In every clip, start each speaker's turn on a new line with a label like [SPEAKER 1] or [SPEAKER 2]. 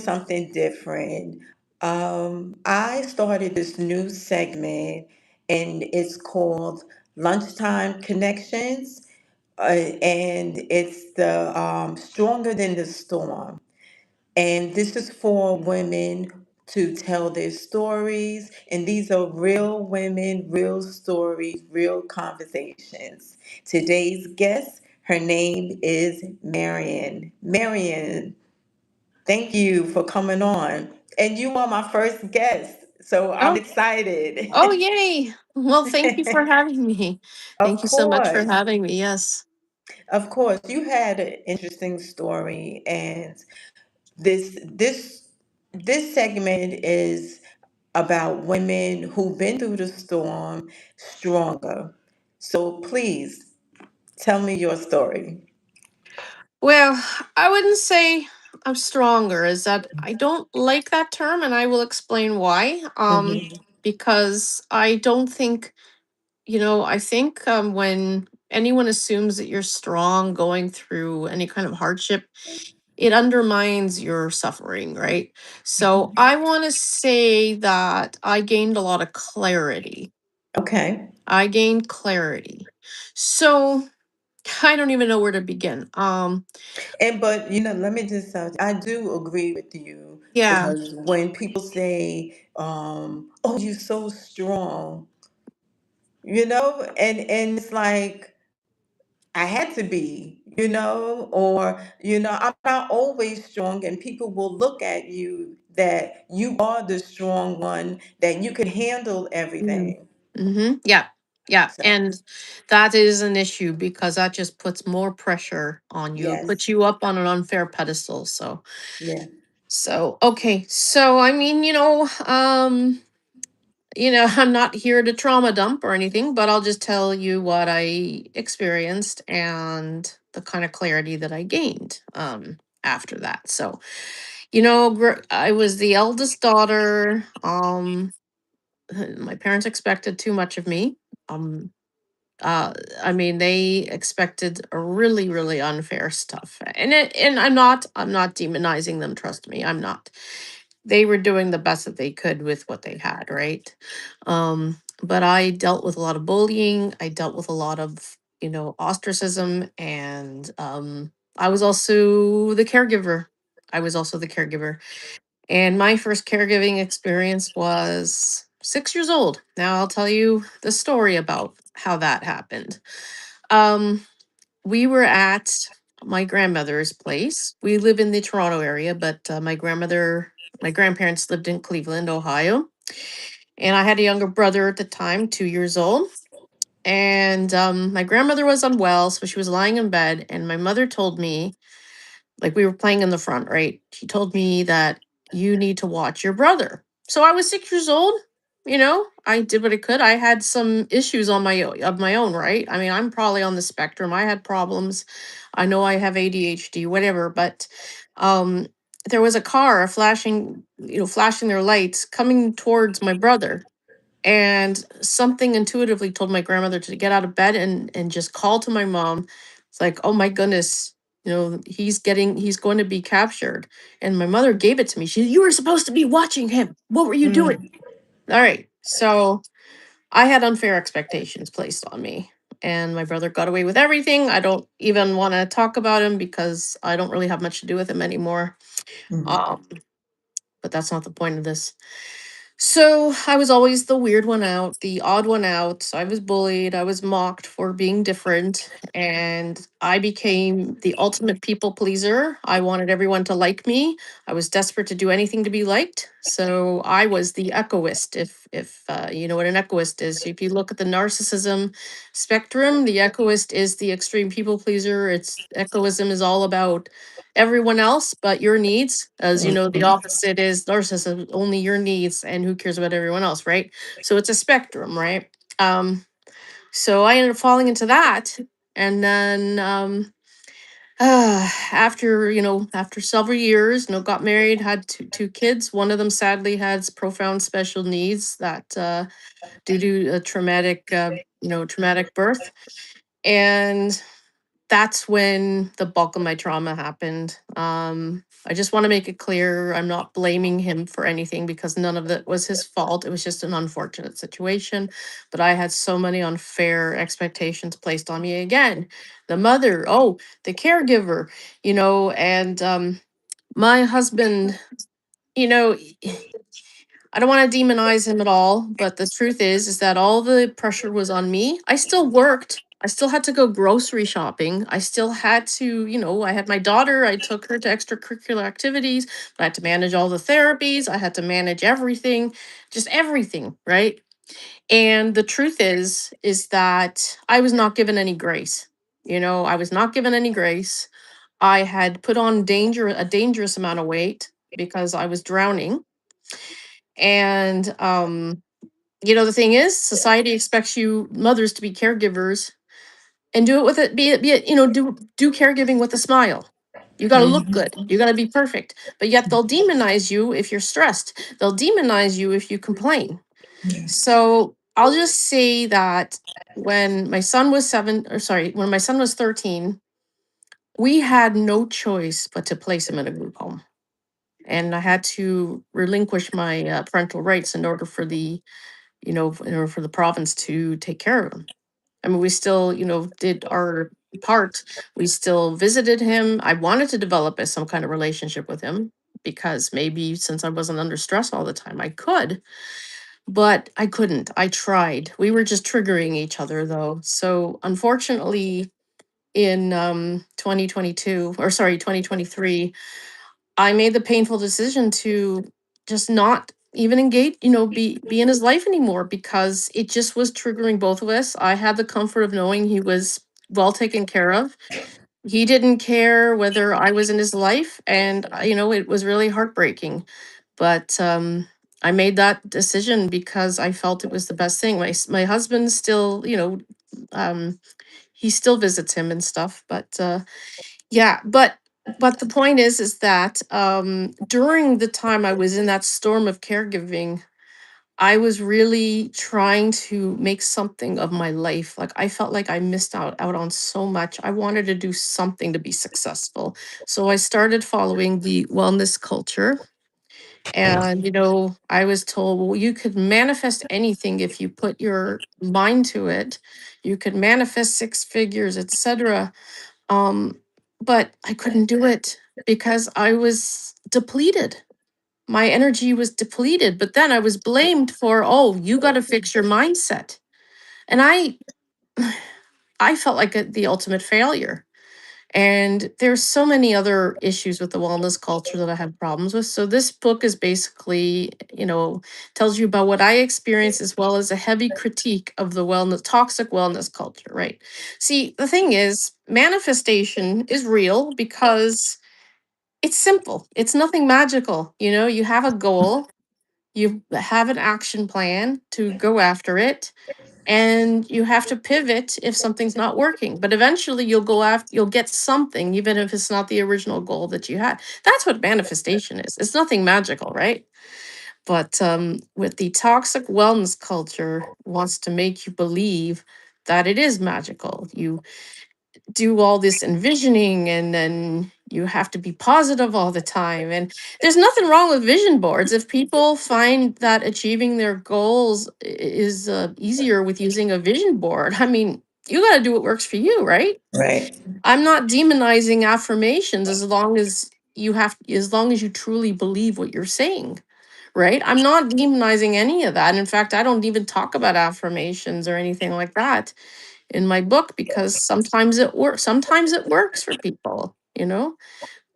[SPEAKER 1] something different. I started this new segment, and it's called Lunchtime Connections, and it's the Stronger Than the Storm. And this is for women to tell their stories. And these are real women, real stories, real conversations. Today's guest, her name is Marion. Marion, thank you for coming on. And you are my first guest. So I'm
[SPEAKER 2] Oh,
[SPEAKER 1] excited.
[SPEAKER 2] oh, yay. Well, thank you for having me.
[SPEAKER 1] Of
[SPEAKER 2] Thank you so much for
[SPEAKER 1] course.
[SPEAKER 2] having me. Yes.
[SPEAKER 1] Of course. You had an interesting story, and this this this segment is about women who've been through the storm stronger. So please tell me your story.
[SPEAKER 2] Well, I wouldn't say I'm stronger, is that I don't like that term, and I will explain why.
[SPEAKER 1] Hmm.
[SPEAKER 2] Because I don't think, I think when anyone assumes that you're strong going through any kind of hardship, it undermines your suffering, right? So I want to say that I gained a lot of clarity.
[SPEAKER 1] Okay.
[SPEAKER 2] I gained clarity. So I don't even know where to begin.
[SPEAKER 1] And but let me just I do agree with you
[SPEAKER 2] Yeah.
[SPEAKER 1] because when people say, "Oh, you're so strong," and it's like I had to be, or I'm not always strong, and people will look at you that you are the strong one, that you can handle
[SPEAKER 2] Mm.
[SPEAKER 1] everything.
[SPEAKER 2] Yeah. Yeah.
[SPEAKER 1] So
[SPEAKER 2] And that is an issue because that just puts more pressure on you. It puts
[SPEAKER 1] yes,
[SPEAKER 2] you up on an unfair pedestal.
[SPEAKER 1] yeah,
[SPEAKER 2] Okay. So I mean, I'm not here to trauma dump or anything, but I'll just tell you what I experienced and the kind of clarity that I gained after that. So, I was the eldest daughter. My parents expected too much of me. Um, uh, I mean, they expected a really, really unfair stuff, and I'm not demonizing them. Trust me, I'm not. They were doing the best that they could with what they had, right? But I dealt with a lot of bullying. I dealt with a lot of, ostracism, and I was also the caregiver. I was also the caregiver. And my first caregiving experience was 6 years old. Now I'll tell you the story about how that happened. Um, we were at my grandmother's place. We live in the Toronto area, but my grandparents lived in Cleveland, Ohio. And I had a younger brother at the time, 2 years old. And my grandmother was unwell, so she was lying in bed. And my mother told me, like, we were playing in the front, right? She told me that you need to watch your brother. So I was 6 years old. I did what I could. I had some issues of my own, right? I mean, I'm probably on the spectrum. I had problems. I know I have ADHD, whatever, but um there was a car flashing their lights coming towards my brother, and something intuitively told my grandmother to get out of bed and just call to my mom. It's like, oh my goodness, he's going to be captured. And my mother gave it to me. You were supposed to be watching him. What were you doing?
[SPEAKER 1] mm,
[SPEAKER 2] All right. So I had unfair expectations placed on me. And my brother got away with everything. I don't even want to talk about him because I don't really have much to do with him anymore.
[SPEAKER 1] mm,
[SPEAKER 2] Um, but that's not the point of this. So I was always the weird one out, the odd one out. I was bullied. I was mocked for being different. And I became the ultimate people pleaser. I wanted everyone to like me. I was desperate to do anything to be liked. So I was the echoist. If you know what an echoist is, if you look at the narcissism spectrum, the echoist is the extreme people pleaser. It's echoism is all about everyone else but your needs. As you know, the
[SPEAKER 1] mm,
[SPEAKER 2] opposite is narcissism, only your needs, and who cares about everyone else, right? So it's a spectrum, right? um so I ended up falling into that. And then after several years, got married, had two kids. One of them sadly has profound special needs that due to a traumatic birth. And that's when the bulk of my trauma happened. I just want to make it clear I'm not blaming him for anything because none of it was his fault. It was just an unfortunate situation. But I had so many unfair expectations placed on me again. The mother, oh, the caregiver, and my husband, you know, I don't want to demonize him at all, but the truth is that all the pressure was on me. I still worked. I still had to go grocery shopping. I still had to, I had my daughter. I took her to extracurricular activities. I had to manage all the therapies. I had to manage everything, just everything, right? And the truth is that I was not given any grace. I was not given any grace. I had put on a dangerous amount of weight because I was drowning. And the thing is, society expects you mothers to be caregivers and do it with it, be it, do caregiving with a smile. You got to look
[SPEAKER 1] Hmm.
[SPEAKER 2] good. You got to be perfect. But yet they'll demonize you if you're stressed. They'll demonize you if you complain.
[SPEAKER 1] Yes.
[SPEAKER 2] So I'll just say that when my son was when my son was 13, we had no choice but to place him in a group home. And I had to relinquish my parental rights in order for in order for the province to take care of him. I mean, we still, did our part. We still visited him. I wanted to develop some kind of relationship with him because maybe since I wasn't under stress all the time, I could, but I couldn't. I tried. We were just triggering each other though. So unfortunately, in 2022, or sorry, 2023, I made the painful decision to just not even engage, be in his life anymore because it just was triggering both of us. I had the comfort of knowing he was well taken care of. He didn't care whether I was in his life, and it was really heartbreaking. But I made that decision because I felt it was the best thing. My husband still, um, he still visits him and stuff, but yeah, but the point is that during the time I was in that storm of caregiving, I was really trying to make something of my life. Like I felt like I missed out on so much. I wanted to do something to be successful. So I started following the wellness culture. And I was told, well, you could manifest anything if you put your mind to it. You could manifest six figures, etc. um, but I couldn't do it because I was depleted. My energy was depleted. But then I was blamed for, oh, you got to fix your mindset. And I felt like the ultimate failure. And there's so many other issues with the wellness culture that I have problems with. So this book is basically, tells you about what I experienced as well as a heavy critique of the toxic wellness culture, right? See, the thing is, manifestation is real because it's simple. It's nothing magical. You have a goal, you have an action plan to go after it, and you have to pivot if something's not working, but eventually you'll get something even if it's not the original goal that you had. That's what manifestation is. It's nothing magical, right? But with the toxic wellness culture wants to make you believe that it is magical. You do all this envisioning and then you have to be positive all the time, and there's nothing wrong with vision boards if people find that achieving their goals is easier with using a vision board. I mean, you got to do what works for you, right?
[SPEAKER 1] Right.
[SPEAKER 2] I'm not demonizing affirmations as long as you truly believe what you're saying, right? I'm not demonizing any of that. In fact, I don't even talk about affirmations or anything like that in my book because sometimes it works for people.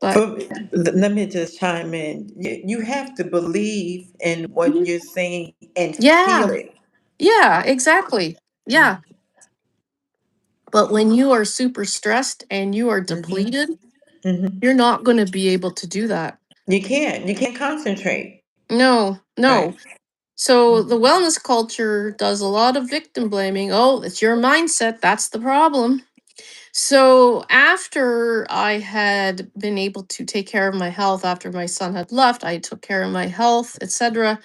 [SPEAKER 2] But
[SPEAKER 1] Let me just chime in. You have to believe in what
[SPEAKER 2] Mhm.
[SPEAKER 1] you're saying and feel
[SPEAKER 2] Yeah,
[SPEAKER 1] it.
[SPEAKER 2] yeah, exactly. Yeah, but when you are super stressed and you are
[SPEAKER 1] Hmm.
[SPEAKER 2] depleted,
[SPEAKER 1] Hmm.
[SPEAKER 2] you're not going to be able to do that.
[SPEAKER 1] You can't concentrate.
[SPEAKER 2] No,
[SPEAKER 1] Right.
[SPEAKER 2] no. So the wellness culture does a lot of victim blaming. Oh, it's your mindset, that's the problem. So after I had been able to take care of my health after my son had left, I took care of my health, etc.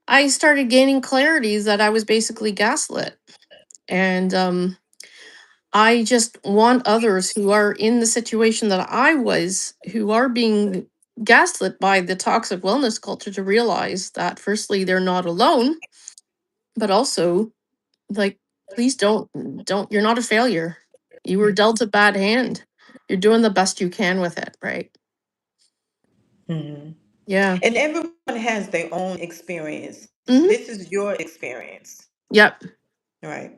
[SPEAKER 2] I started gaining clarity that I was basically gaslit. And I just want others who are in the situation that I was, who are being gaslit by the toxic wellness culture, to realize that firstly, they're not alone, but also, like, please don't, you're not a failure. You were dealt a bad hand. You're doing the best you can with it, right?
[SPEAKER 1] Mhm.
[SPEAKER 2] Yeah.
[SPEAKER 1] And everyone has their own experience.
[SPEAKER 2] Hmm.
[SPEAKER 1] This is your experience,
[SPEAKER 2] Yep.
[SPEAKER 1] right?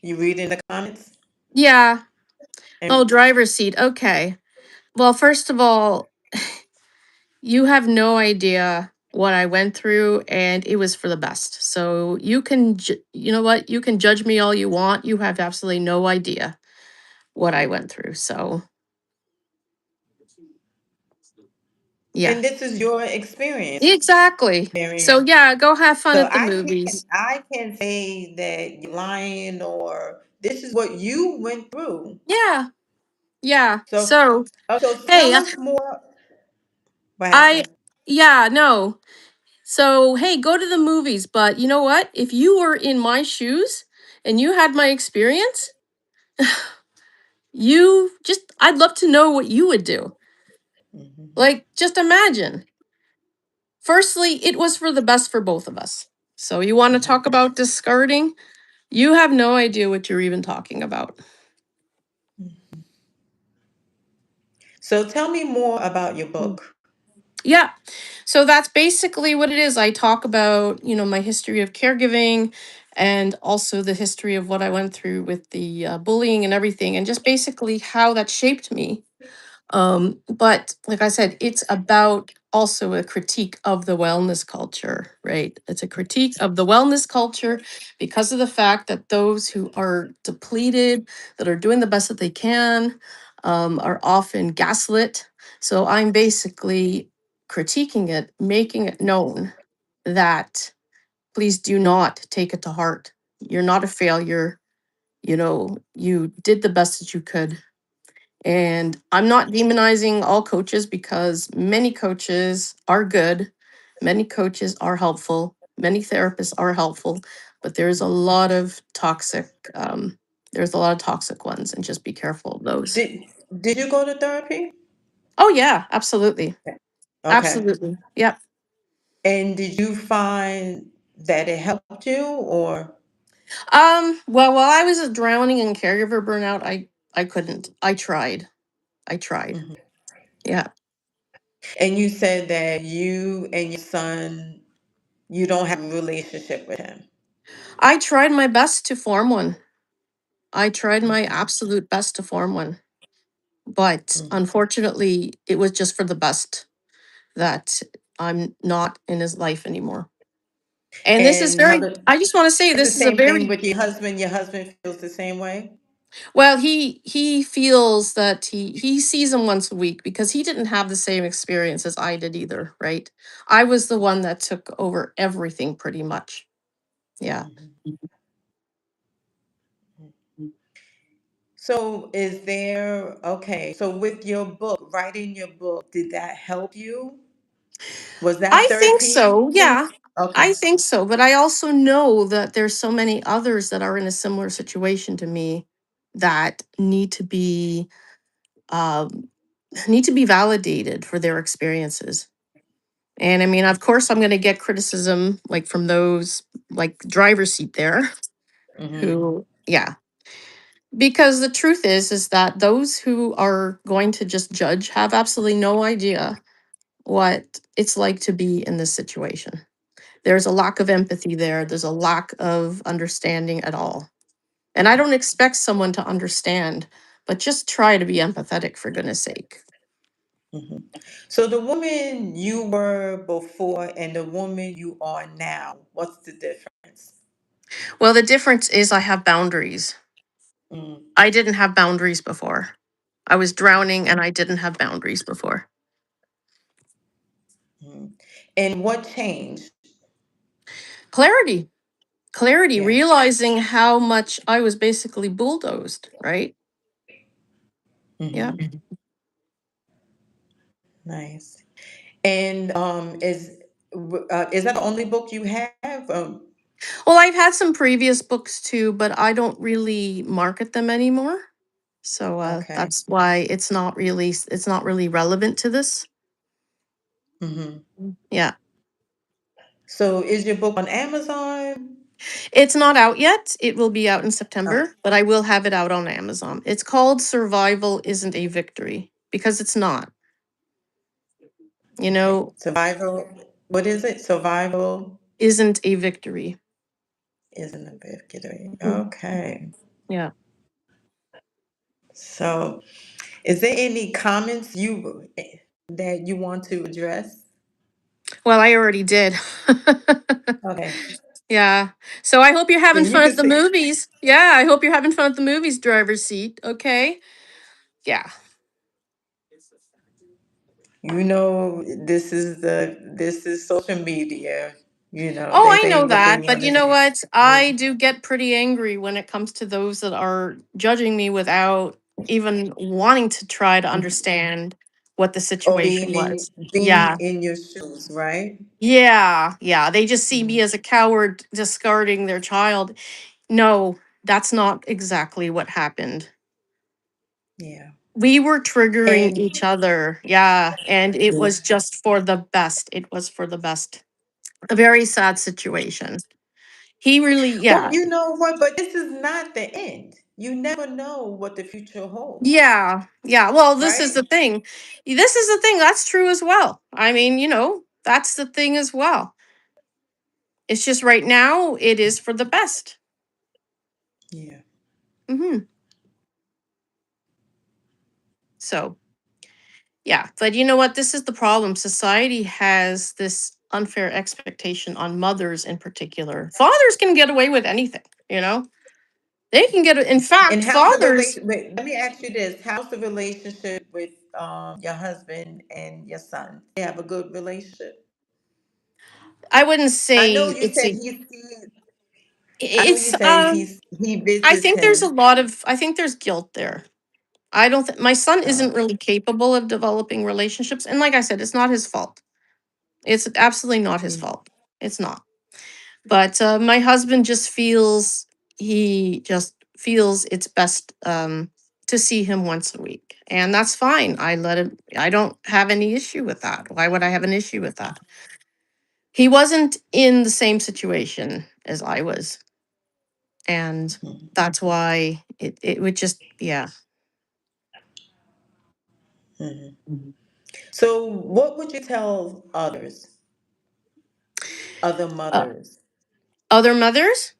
[SPEAKER 1] You read in the comments,
[SPEAKER 2] Yeah. Oh,
[SPEAKER 1] and
[SPEAKER 2] driver's seat. Okay. Well, first of all, you have no idea what I went through, and it was for the best. So you can, you know what? You can judge me all you want. You have absolutely no idea what I went through. So yeah,
[SPEAKER 1] this is your experience,
[SPEAKER 2] exactly. So
[SPEAKER 1] Marion.
[SPEAKER 2] yeah, go have fun
[SPEAKER 1] So
[SPEAKER 2] at the movies.
[SPEAKER 1] I can say that you're lying, or this is what you went through.
[SPEAKER 2] Yeah, yeah.
[SPEAKER 1] So,
[SPEAKER 2] So
[SPEAKER 1] so
[SPEAKER 2] hey,
[SPEAKER 1] tell us more. What
[SPEAKER 2] I,
[SPEAKER 1] happened?
[SPEAKER 2] yeah, no. So hey, go to the movies. But you know what? If you were in my shoes and you had my experience, you just, I'd love to know what you would do.
[SPEAKER 1] Hmm.
[SPEAKER 2] Like, just imagine. Firstly, it was for the best for both of us. So, you want to talk
[SPEAKER 1] Hmm.
[SPEAKER 2] about discarding? You have no idea what you're even talking about.
[SPEAKER 1] So tell me more about your
[SPEAKER 2] Mm.
[SPEAKER 1] book.
[SPEAKER 2] Yeah. So, that's basically what it is. I talk about, my history of caregiving and also the history of what I went through with the bullying and everything, and just basically how that shaped me. But like I said, it's about also a critique of the wellness culture, right? It's a critique of the wellness culture because of the fact that those who are depleted, that are doing the best that they can, are often gaslit. So I'm basically critiquing it, making it known that please do not take it to heart. You're not a failure. You did the best that you could, and I'm not demonizing all coaches because many coaches are good, many coaches are helpful, many therapists are helpful, but there's a lot of toxic ones, and just be careful of those.
[SPEAKER 1] Did Did you go to therapy?
[SPEAKER 2] Oh yeah, absolutely.
[SPEAKER 1] Okay.
[SPEAKER 2] Absolutely. Yep.
[SPEAKER 1] And did you find that it helped you, or?
[SPEAKER 2] Well, while I was drowning in caregiver burnout, I couldn't. I tried.
[SPEAKER 1] Mhm.
[SPEAKER 2] Yeah.
[SPEAKER 1] And you said that you and your son, you don't have a relationship with him.
[SPEAKER 2] I tried my best to form one. I tried my
[SPEAKER 1] Mhm.
[SPEAKER 2] absolute best to form one. But
[SPEAKER 1] Mhm.
[SPEAKER 2] unfortunately, it was just for the best that I'm not in his life anymore. And this is
[SPEAKER 1] And how
[SPEAKER 2] very,
[SPEAKER 1] the
[SPEAKER 2] I just want to say
[SPEAKER 1] It's the
[SPEAKER 2] this is a
[SPEAKER 1] same thing
[SPEAKER 2] very,
[SPEAKER 1] with your husband. Your husband feels the same way.
[SPEAKER 2] well, he feels that he sees him once a week because he didn't have the same experience as I did either, right? I was the one that took over everything pretty much. Yeah.
[SPEAKER 1] Mhm. So is there, okay, so with your book, writing your book, did that help you? Was that
[SPEAKER 2] I think
[SPEAKER 1] therapy
[SPEAKER 2] so.
[SPEAKER 1] for you?
[SPEAKER 2] Yeah. I
[SPEAKER 1] Okay.
[SPEAKER 2] think so, but I also know that there's so many others that are in a similar situation to me that um, need to be validated for their experiences. And I mean, of course, I'm going to get criticism like from those like driver's seat there
[SPEAKER 1] Mm-hmm.
[SPEAKER 2] who, yeah, because the truth is that those who are going to just judge have absolutely no idea what it's like to be in this situation. There's a lack of empathy there. There's a lack of understanding at all. And I don't expect someone to understand, but just try to be empathetic for goodness sake.
[SPEAKER 1] Hmm. So the woman you were before and the woman you are now, what's the difference?
[SPEAKER 2] Well, the difference is I have boundaries.
[SPEAKER 1] Mm-hmm.
[SPEAKER 2] I didn't have boundaries before. I was drowning and I didn't have boundaries before.
[SPEAKER 1] And what changed?
[SPEAKER 2] Clarity, clarity,
[SPEAKER 1] Yeah.
[SPEAKER 2] realizing how much I was basically bulldozed, right? Yeah.
[SPEAKER 1] Hmm. Nice. And is that the only book you have?
[SPEAKER 2] Well, I've had some previous books too, but I don't really market them anymore. So
[SPEAKER 1] Okay.
[SPEAKER 2] that's why it's not really relevant to this.
[SPEAKER 1] Hmm.
[SPEAKER 2] Yeah.
[SPEAKER 1] So is your book on Amazon?
[SPEAKER 2] It's not out yet. It will be out in
[SPEAKER 1] Oh,
[SPEAKER 2] September, but I will have it out on Amazon. It's called Survival Isn't a Victory because it's not. You
[SPEAKER 1] okay.
[SPEAKER 2] know,
[SPEAKER 1] Survival. What is it? Survival
[SPEAKER 2] isn't a victory.
[SPEAKER 1] isn't a victory.
[SPEAKER 2] Mhm.
[SPEAKER 1] Okay.
[SPEAKER 2] Yeah.
[SPEAKER 1] So, is there any comments that you want to address?
[SPEAKER 2] Well, I already did.
[SPEAKER 1] Okay.
[SPEAKER 2] Yeah. So I hope you're having
[SPEAKER 1] Then you
[SPEAKER 2] fun
[SPEAKER 1] can
[SPEAKER 2] at the
[SPEAKER 1] say,
[SPEAKER 2] movies. Yeah, I hope you're having fun at the movies, driver's seat. Okay. Yeah.
[SPEAKER 1] this is social media.
[SPEAKER 2] Oh,
[SPEAKER 1] They
[SPEAKER 2] I
[SPEAKER 1] say
[SPEAKER 2] know
[SPEAKER 1] what they
[SPEAKER 2] that.
[SPEAKER 1] want
[SPEAKER 2] But
[SPEAKER 1] to
[SPEAKER 2] you know
[SPEAKER 1] say.
[SPEAKER 2] what?
[SPEAKER 1] Yeah.
[SPEAKER 2] I do get pretty angry when it comes to those that are judging me without even wanting to try to understand what the
[SPEAKER 1] Or
[SPEAKER 2] situation was.
[SPEAKER 1] being
[SPEAKER 2] Yeah.
[SPEAKER 1] in your shoes, right?
[SPEAKER 2] Yeah. Yeah. They just see
[SPEAKER 1] Mhm.
[SPEAKER 2] me as a coward discarding their child. No, that's not exactly what happened.
[SPEAKER 1] Yeah.
[SPEAKER 2] We were triggering
[SPEAKER 1] And
[SPEAKER 2] each other. Yeah. And it
[SPEAKER 1] yeah.
[SPEAKER 2] was just for the best. It was for the best. A very sad situation. He really,
[SPEAKER 1] But
[SPEAKER 2] yeah.
[SPEAKER 1] you know what? But this is not the end. You never know what the future holds,
[SPEAKER 2] Yeah. Yeah. Well, this is
[SPEAKER 1] right?
[SPEAKER 2] the thing. This is the thing. That's true as well. I mean, that's the thing as well. It's just right now, it is for the best.
[SPEAKER 1] Yeah.
[SPEAKER 2] Hmm. So, yeah. But you know what? This is the problem. Society has this unfair expectation on mothers in particular. Fathers can get away with anything, you know? They can get, in
[SPEAKER 1] And
[SPEAKER 2] fact,
[SPEAKER 1] how's the
[SPEAKER 2] fathers,
[SPEAKER 1] relation? Wait, let me ask you this: how's the relationship with your husband and your son? They have a good relationship.
[SPEAKER 2] I wouldn't
[SPEAKER 1] I
[SPEAKER 2] say
[SPEAKER 1] know you
[SPEAKER 2] it's
[SPEAKER 1] said
[SPEAKER 2] a,
[SPEAKER 1] I know you
[SPEAKER 2] it's,
[SPEAKER 1] say he
[SPEAKER 2] I
[SPEAKER 1] visits
[SPEAKER 2] think there's a
[SPEAKER 1] him.
[SPEAKER 2] lot of, I think there's guilt there. I don't think my son
[SPEAKER 1] Oh,
[SPEAKER 2] isn't really capable of developing relationships. And like I said, it's not his fault. It's absolutely not his
[SPEAKER 1] mm,
[SPEAKER 2] fault. It's not. But my husband just feels he just feels it's best to see him once a week. And that's fine. I let him, I don't have any issue with that. Why would I have an issue with that? He wasn't in the same situation as I was. And
[SPEAKER 1] mm,
[SPEAKER 2] that's why it would just, yeah.
[SPEAKER 1] mm. So, what would you tell other
[SPEAKER 2] Uh,
[SPEAKER 1] mothers?
[SPEAKER 2] other mothers,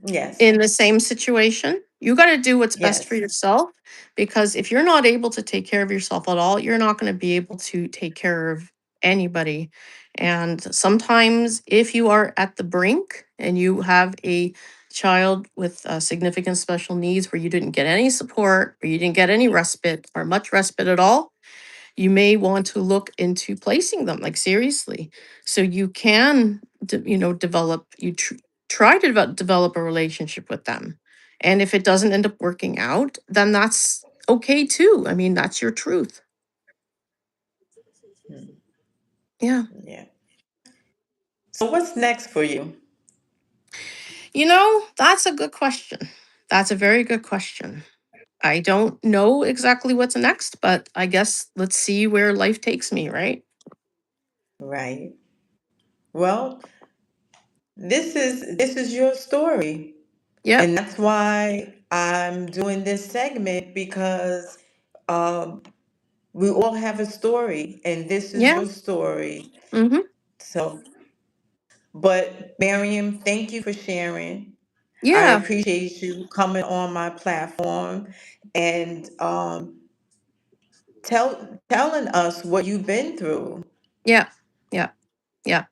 [SPEAKER 1] Yes,
[SPEAKER 2] in the same situation. You got to do what's best for
[SPEAKER 1] yes.
[SPEAKER 2] yourself because if you're not able to take care of yourself at all, you're not going to be able to take care of anybody. And sometimes, if you are at the brink and you have a child with significant special needs where you didn't get any support or you didn't get any respite or much respite at all, you may want to look into placing them, like seriously, so you can develop try to develop a relationship with them. And if it doesn't end up working out, then that's okay too. I mean, that's your truth.
[SPEAKER 1] Mm,
[SPEAKER 2] Yeah.
[SPEAKER 1] yeah. So, what's next for you?
[SPEAKER 2] That's a good question. That's a very good question. I don't know exactly what's next, but I guess let's see where life takes me, right?
[SPEAKER 1] Right. Well, this is your story.
[SPEAKER 2] Yep.
[SPEAKER 1] And that's why I'm doing this segment because um, we all have a story, and this is
[SPEAKER 2] Yeah.
[SPEAKER 1] your story.
[SPEAKER 2] Mm-hmm.
[SPEAKER 1] So, but Miriam, thank you for sharing. I
[SPEAKER 2] Yeah.
[SPEAKER 1] appreciate you coming on my platform and telling us what you've been through.
[SPEAKER 2] Yeah. Yeah. Yeah.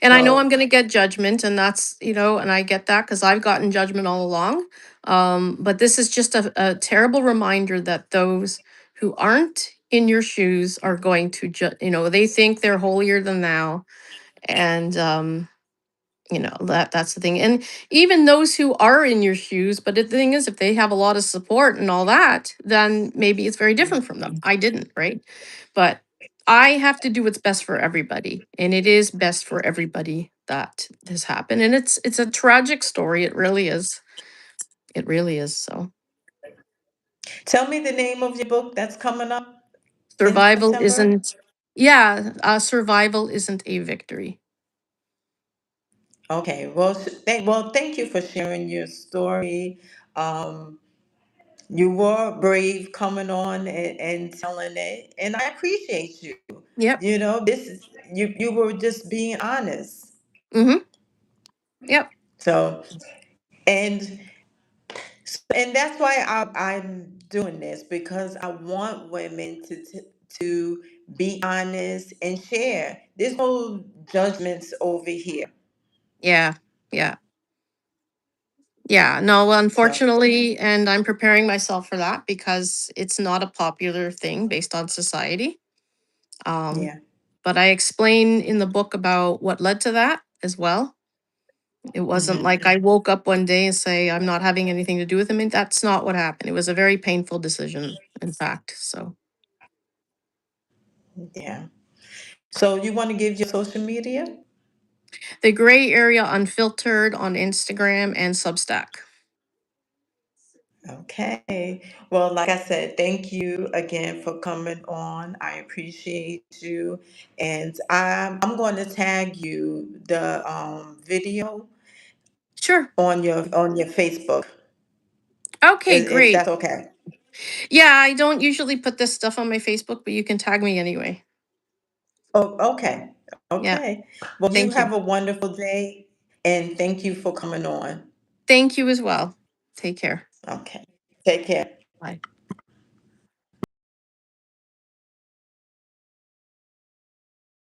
[SPEAKER 2] And I know I'm
[SPEAKER 1] So,
[SPEAKER 2] going to get judgment, and and I get that because I've gotten judgment all along. But this is just a terrible reminder that those who aren't in your shoes are going to they think they're holier than thou. And, that's the thing. And even those who are in your shoes, but the thing is, if they have a lot of support and all that, then maybe it's very different from them. I didn't, right? But I have to do what's best for everybody, and it is best for everybody that has happened, and it's a tragic story. It really is. It really is. So
[SPEAKER 1] Tell me the name of your book that's coming up in
[SPEAKER 2] survival
[SPEAKER 1] September.
[SPEAKER 2] isn't. Yeah, survival isn't a victory.
[SPEAKER 1] Okay, well, thank you for sharing your story. Um, you were brave coming on and telling it, and I appreciate you.
[SPEAKER 2] Yep.
[SPEAKER 1] You know, this is you were just being honest.
[SPEAKER 2] Mm-hmm. Yep.
[SPEAKER 1] So, and and that's why I'm doing this because I want women to be honest and share. There's no judgments over here.
[SPEAKER 2] Yeah. Yeah. Yeah. No,
[SPEAKER 1] So,
[SPEAKER 2] unfortunately, and I'm preparing myself for that because it's not a popular thing based on society. Um,
[SPEAKER 1] yeah.
[SPEAKER 2] but I explain in the book about what led to that as well. It wasn't
[SPEAKER 1] Hmm.
[SPEAKER 2] like I woke up one day and say I'm not having anything to do with him. And that's not what happened. It was a very painful decision, in fact. So
[SPEAKER 1] Yeah. So you want to give your social media?
[SPEAKER 2] the gray area unfiltered on Instagram and Substack.
[SPEAKER 1] Okay. Well, like I said, thank you again for coming on. I appreciate you. And I'm going to tag you the video
[SPEAKER 2] Sure.
[SPEAKER 1] on your Facebook,
[SPEAKER 2] Okay,
[SPEAKER 1] if
[SPEAKER 2] great.
[SPEAKER 1] that's okay.
[SPEAKER 2] Yeah, I don't usually put this stuff on my Facebook, but you can tag me anyway.
[SPEAKER 1] Oh, okay.
[SPEAKER 2] Yeah.
[SPEAKER 1] Okay. Well, you
[SPEAKER 2] Thank you.
[SPEAKER 1] have a wonderful day and thank you for coming on.
[SPEAKER 2] Thank you as well. Take care.
[SPEAKER 1] Okay. Take care.
[SPEAKER 2] Bye.